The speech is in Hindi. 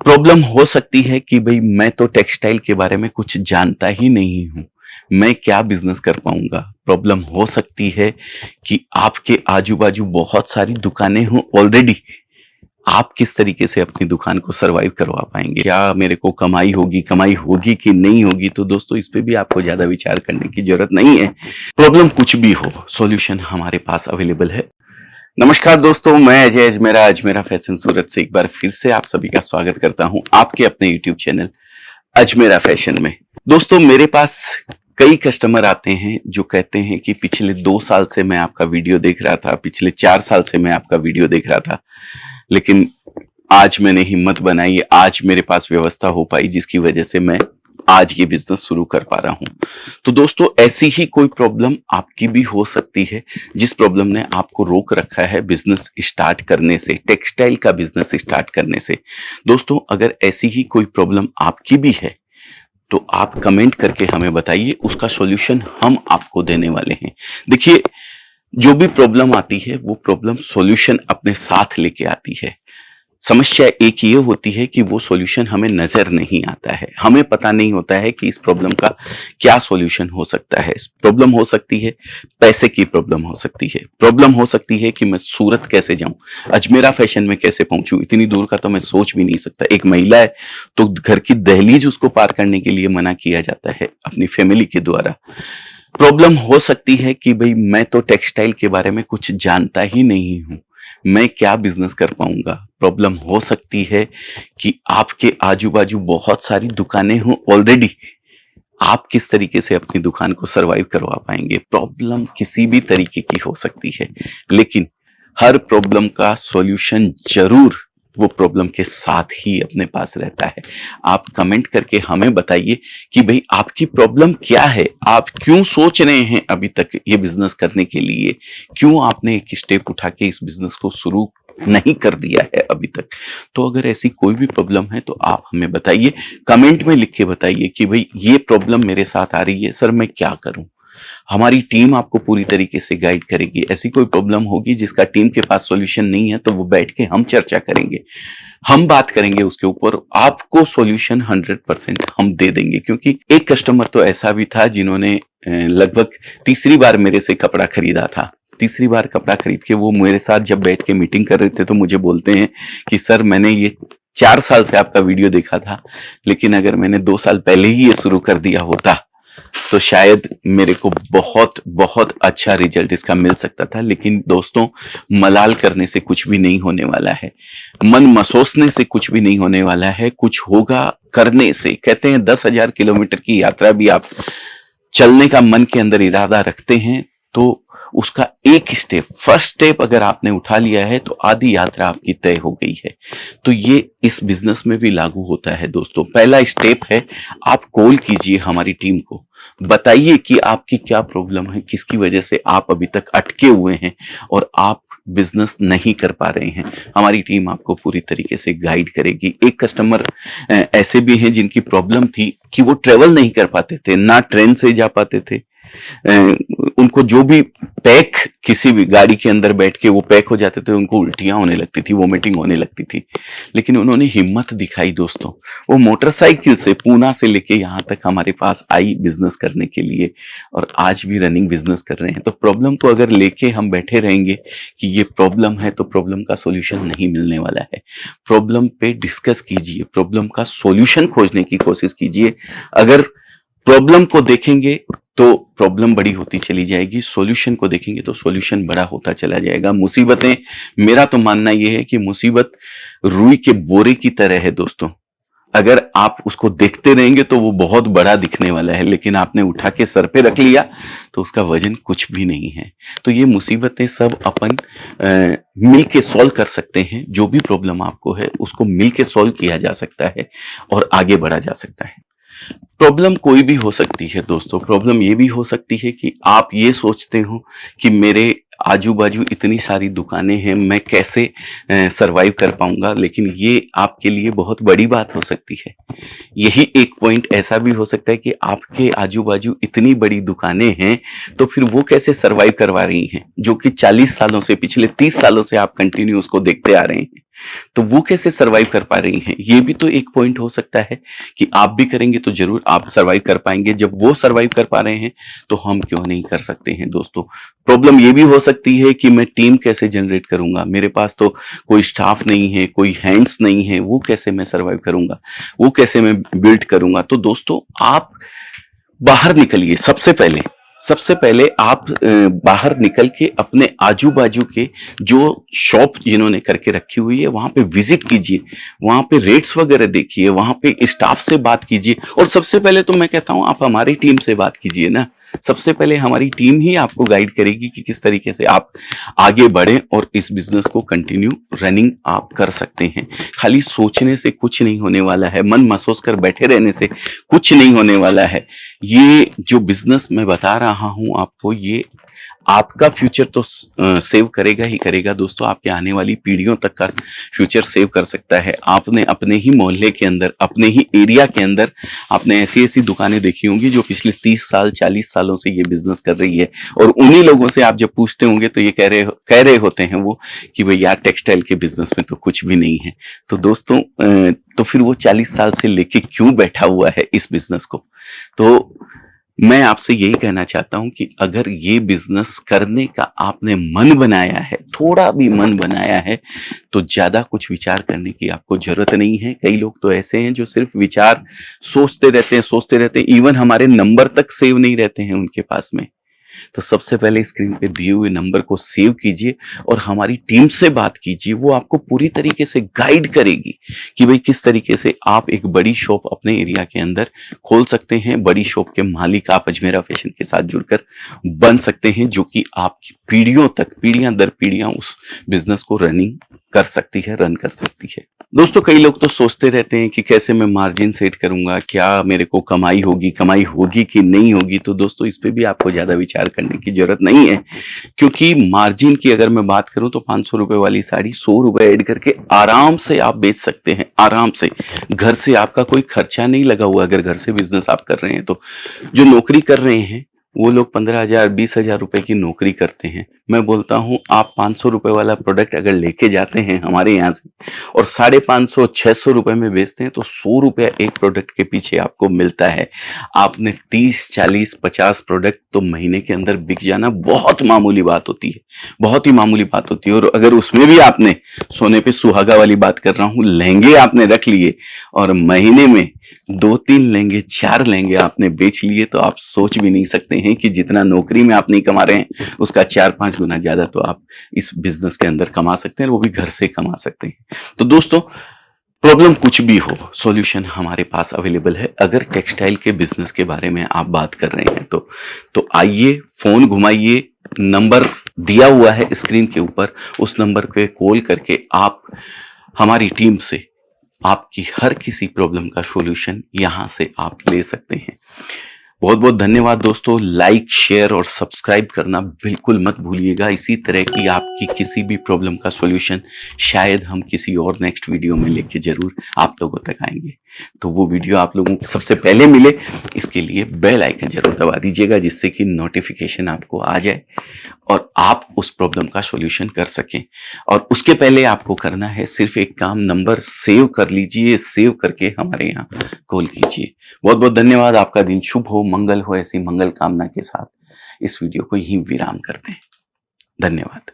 प्रॉब्लम हो सकती है कि भाई मैं तो टेक्सटाइल के बारे में कुछ जानता ही नहीं हूं, मैं क्या बिजनेस कर पाऊंगा। प्रॉब्लम हो सकती है कि आपके आजू बाजू बहुत सारी दुकानें हों ऑलरेडी, आप किस तरीके से अपनी दुकान को सरवाइव करवा पाएंगे, क्या मेरे को कमाई होगी कि नहीं होगी। तो दोस्तों, इस पे भी आपको ज्यादा विचार करने की जरूरत नहीं है। प्रॉब्लम कुछ भी हो, सॉल्यूशन हमारे पास अवेलेबल है। नमस्कार दोस्तों, मैं अजय अजमेरा अजमेरा फैशन सूरत से एक बार फिर से आप सभी का स्वागत करता हूं आपके अपने यूट्यूब चैनल अजमेरा फैशन में। दोस्तों, मेरे पास कई कस्टमर आते हैं जो कहते हैं कि पिछले 2 साल से मैं आपका वीडियो देख रहा था, पिछले 4 साल से मैं आपका वीडियो देख रहा था, लेकिन आज मैंने हिम्मत बनाई, आज मेरे पास व्यवस्था हो पाई जिसकी वजह से मैं आज ये बिजनेस शुरू कर पा रहा हूं। तो दोस्तों, ऐसी ही कोई प्रॉब्लम आपकी भी हो सकती है जिस प्रॉब्लम ने आपको रोक रखा है बिजनेस स्टार्ट करने से, टेक्सटाइल का बिजनेस स्टार्ट करने से। दोस्तों, अगर ऐसी ही कोई प्रॉब्लम आपकी भी है तो आप कमेंट करके हमें बताइए, उसका सॉल्यूशन हम आपको देने वाले हैं। देखिए, जो भी प्रॉब्लम आती है वो प्रॉब्लम सॉल्यूशन अपने साथ लेके आती है। समस्या एक ये होती है कि वो सॉल्यूशन हमें नजर नहीं आता है, हमें पता नहीं होता है कि इस प्रॉब्लम का क्या सॉल्यूशन हो सकता है। प्रॉब्लम हो सकती है पैसे की, प्रॉब्लम हो सकती है, प्रॉब्लम हो सकती है कि मैं सूरत कैसे जाऊं, अजमेरा फैशन में कैसे पहुंचूं, इतनी दूर का तो मैं सोच भी नहीं सकता। एक महिला है तो घर की दहलीज उसको पार करने के लिए मना किया जाता है अपनी फैमिली के द्वारा। प्रॉब्लम हो सकती है कि भाई मैं तो टेक्सटाइल के बारे में कुछ जानता ही नहीं हूं, मैं क्या बिजनेस कर पाऊंगा। प्रॉब्लम हो सकती है कि आपके आजू बाजू बहुत सारी दुकानें हों ऑलरेडी, आप किस तरीके से अपनी दुकान को सरवाइव करवा पाएंगे। प्रॉब्लम किसी भी तरीके की हो सकती है, लेकिन हर प्रॉब्लम का सॉल्यूशन जरूर वो प्रॉब्लम के साथ ही अपने पास रहता है। आप कमेंट करके हमें बताइए कि भाई आपकी प्रॉब्लम क्या है, आप क्यों सोच रहे हैं अभी तक ये बिजनेस करने के लिए, क्यों आपने एक स्टेप उठा के इस बिजनेस को शुरू नहीं कर दिया है अभी तक। तो अगर ऐसी कोई भी प्रॉब्लम है तो आप हमें बताइए, कमेंट में लिख के बताइए कि भाई ये प्रॉब्लम मेरे साथ आ रही है सर, मैं क्या करूं। हमारी टीम आपको पूरी तरीके से गाइड करेगी। ऐसी कोई प्रॉब्लम होगी जिसका टीम के पास सॉल्यूशन नहीं है तो वो बैठ के हम चर्चा करेंगे, हम बात करेंगे उसके ऊपर, आपको सॉल्यूशन 100% हम दे देंगे। क्योंकि एक कस्टमर तो ऐसा भी था जिन्होंने लगभग तीसरी बार मेरे से कपड़ा खरीदा था। तीसरी बार कपड़ा खरीद के वो मेरे साथ जब बैठ के मीटिंग कर रहे थे तो मुझे बोलते हैं कि सर, मैंने ये 4 साल से आपका वीडियो देखा था, लेकिन अगर मैंने 2 साल पहले ही ये शुरू कर दिया होता तो शायद मेरे को बहुत बहुत अच्छा रिजल्ट इसका मिल सकता था। लेकिन दोस्तों, मलाल करने से कुछ भी नहीं होने वाला है, मन मसोसने से कुछ भी नहीं होने वाला है, कुछ होगा करने से। कहते हैं 10,000 किलोमीटर की यात्रा भी आप चलने का मन के अंदर इरादा रखते हैं तो उसका एक स्टेप, फर्स्ट स्टेप अगर आपने उठा लिया है तो आधी यात्रा आपकी तय हो गई है। तो ये इस बिजनेस में भी लागू होता है दोस्तों। पहला स्टेप है, आप कॉल कीजिए हमारी टीम को, बताइए कि आपकी क्या प्रॉब्लम है, किसकी वजह से आप अभी तक अटके हुए हैं और आप बिजनेस नहीं कर पा रहे हैं। हमारी टीम आपको पूरी तरीके से गाइड करेगी। एक कस्टमर ऐसे भी हैं जिनकी प्रॉब्लम थी कि वो ट्रेवल नहीं कर पाते थे, ना ट्रेन से जा पाते थे, उनको जो भी पैक, किसी भी गाड़ी के अंदर बैठ के वो पैक हो जाते थे, उनको उल्टियां होने लगती थी, वोमिटिंग होने लगती थी। लेकिन उन्होंने हिम्मत दिखाई दोस्तों, वो मोटरसाइकिल से पूना से लेके यहाँ तक हमारे पास आई बिजनेस करने के लिए, और आज भी रनिंग बिजनेस कर रहे हैं। तो प्रॉब्लम को अगर लेके हम बैठे रहेंगे कि ये प्रॉब्लम है तो प्रॉब्लम का सॉल्यूशन नहीं मिलने वाला है। प्रॉब्लम पे डिस्कस कीजिए, प्रॉब्लम का सॉल्यूशन खोजने की कोशिश कीजिए। अगर प्रॉब्लम को देखेंगे तो प्रॉब्लम बड़ी होती चली जाएगी, सॉल्यूशन को देखेंगे तो सॉल्यूशन बड़ा होता चला जाएगा। मुसीबतें, मेरा तो मानना यह है कि मुसीबत रुई के बोरे की तरह है दोस्तों। अगर आप उसको देखते रहेंगे तो वो बहुत बड़ा दिखने वाला है, लेकिन आपने उठा के सर पे रख लिया तो उसका वजन कुछ भी नहीं है। तो ये मुसीबतें सब अपन मिल के सॉल्व कर सकते हैं। जो भी प्रॉब्लम आपको है उसको मिल के सॉल्व किया जा सकता है और आगे बढ़ा जा सकता है। प्रॉब्लम कोई भी हो सकती है दोस्तों। प्रॉब्लम ये भी हो सकती है कि आप ये सोचते हो कि मेरे आजू बाजू इतनी सारी दुकानें हैं, मैं कैसे सरवाइव कर पाऊंगा, लेकिन ये आपके लिए बहुत बड़ी बात हो सकती है। यही एक पॉइंट ऐसा भी हो सकता है कि आपके आजू बाजू इतनी बड़ी दुकानें हैं तो फिर वो कैसे सरवाइव करवा रही हैं, जो कि 40 सालों से, पिछले 30 सालों से आप कंटिन्यू उसको देखते आ रहे हैं। तो वो कैसे सर्वाइव कर पा रही हैं, ये भी तो एक पॉइंट हो सकता है कि आप भी करेंगे तो जरूर आप सर्वाइव कर पाएंगे। जब वो सर्वाइव कर पा रहे हैं तो हम क्यों नहीं कर सकते हैं दोस्तों। प्रॉब्लम ये भी हो सकती है कि मैं टीम कैसे जनरेट करूंगा, मेरे पास तो कोई स्टाफ नहीं है, कोई हैंड्स नहीं है, वो कैसे मैं सर्वाइव करूंगा, वो कैसे मैं बिल्ड करूंगा। तो दोस्तों आप बाहर निकलिए। सबसे पहले आप बाहर निकल के अपने आजू बाजू के जो शॉप जिन्होंने करके रखी हुई है वहां पे विजिट कीजिए, वहां पे रेट्स वगैरह देखिए, वहां पे स्टाफ से बात कीजिए। और सबसे पहले तो मैं कहता हूं आप हमारी टीम से बात कीजिए ना। सबसे पहले हमारी टीम ही आपको गाइड करेगी कि किस तरीके से आप आगे बढ़ें और इस बिजनेस को कंटिन्यू रनिंग आप कर सकते हैं। खाली सोचने से कुछ नहीं होने वाला है, मन महसूस कर बैठे रहने से कुछ नहीं होने वाला है। ये जो बिजनेस मैं बता रहा हूं आपको, ये आपका फ्यूचर तो सेव करेगा ही करेगा दोस्तों, आपके आने वाली पीढ़ियों तक का फ्यूचर सेव कर सकता है। आपने अपने ही मोहल्ले के अंदर, अपने ही एरिया के अंदर आपने ऐसी ऐसी दुकानें देखी होंगी जो पिछले 30 साल 40 सालों से ये बिजनेस कर रही है। और उन्हीं लोगों से आप जब पूछते होंगे तो ये कह रहे होते हैं वो कि भाई यार टेक्सटाइल के बिजनेस में तो कुछ भी नहीं है। तो दोस्तों तो फिर वो 40 साल से लेके क्यों बैठा हुआ है इस बिजनेस को। तो मैं आपसे यही कहना चाहता हूं कि अगर ये बिजनेस करने का आपने मन बनाया है, थोड़ा भी मन बनाया है, तो ज्यादा कुछ विचार करने की आपको जरूरत नहीं है। कई लोग तो ऐसे हैं जो सिर्फ विचार सोचते रहते हैं, इवन हमारे नंबर तक सेव नहीं रहते हैं उनके पास में। तो सबसे पहले स्क्रीन पे दिए हुए नंबर को सेव कीजिए और हमारी टीम से बात कीजिए। वो आपको पूरी तरीके से गाइड करेगी कि भाई किस तरीके से आप एक बड़ी शॉप अपने एरिया के अंदर खोल सकते हैं। बड़ी शॉप के मालिक आप अजमेरा फैशन के साथ जुड़कर बन सकते हैं, जो कि आपकी पीढ़ियों तक, पीढ़ियां दर पीढ़ियां उस बिजनेस को रन कर सकती है। दोस्तों कई लोग तो सोचते रहते हैं कि कैसे मैं मार्जिन सेट करूंगा, क्या मेरे को कमाई होगी कि नहीं होगी। तो दोस्तों इस पे भी आपको ज्यादा विचार करने की जरूरत नहीं है, क्योंकि मार्जिन की अगर मैं बात करूं तो 500 रुपए वाली साड़ी 100 रुपए ऐड करके आराम से आप बेच सकते हैं। आराम से, घर से आपका कोई खर्चा नहीं लगा हुआ। अगर घर से बिजनेस आप कर रहे हैं तो जो नौकरी कर रहे हैं वो लोग 15,000 20,000 रुपए की नौकरी करते हैं। मैं बोलता हूं आप 500 रुपए वाला प्रोडक्ट अगर लेके जाते हैं हमारे यहाँ से और 550 600 रुपए में बेचते हैं तो 100 रुपया एक प्रोडक्ट के पीछे आपको मिलता है। आपने 30 40 50 प्रोडक्ट तो महीने के अंदर बिक जाना बहुत मामूली बात होती है, बहुत ही मामूली बात होती है। और अगर उसमें भी आपने, सोने पे सुहागा वाली बात कर रहा हूं, लहंगे आपने रख लिए और महीने में 2-3 लहंगे 4 लहंगे आपने बेच लिए, तो आप सोच भी नहीं सकते हैं कि जितना नौकरी में आप नहीं कमा रहे हैं उसका 4-5 गुना ज्यादा तो आप इस बिजनेस के अंदर कमा सकते हैं, वो भी घर से कमा सकते हैं। तो दोस्तों प्रॉब्लम कुछ भी हो, सॉल्यूशन हमारे पास अवेलेबल है। अगर टेक्सटाइल के बिजनेस के बारे में आप बात कर रहे हैं तो आइए, फोन घुमाइए, नंबर दिया हुआ है स्क्रीन के ऊपर, उस नंबर पे कॉल करके आप हमारी टीम से आपकी हर किसी प्रॉब्लम का सॉल्यूशन यहां से आप ले सकते हैं। बहुत बहुत धन्यवाद दोस्तों। लाइक शेयर और सब्सक्राइब करना बिल्कुल मत भूलिएगा। इसी तरह की आपकी किसी भी प्रॉब्लम का सॉल्यूशन शायद हम किसी और नेक्स्ट वीडियो में लेके जरूर आप लोगों तक आएंगे। तो वो वीडियो आप लोगों को सबसे पहले मिले, इसके लिए बेल आइकन जरूर दबा दीजिएगा, जिससे कि नोटिफिकेशन आपको आ जाए और आप उस प्रॉब्लम का सॉल्यूशन कर सकें। और उसके पहले आपको करना है सिर्फ एक काम, नंबर सेव कर लीजिए, सेव करके हमारे यहाँ कॉल कीजिए। बहुत बहुत धन्यवाद। आपका दिन शुभ हो, मंगल हो। ऐसी मंगल कामना के साथ इस वीडियो को यहीं विराम करते हैं। धन्यवाद।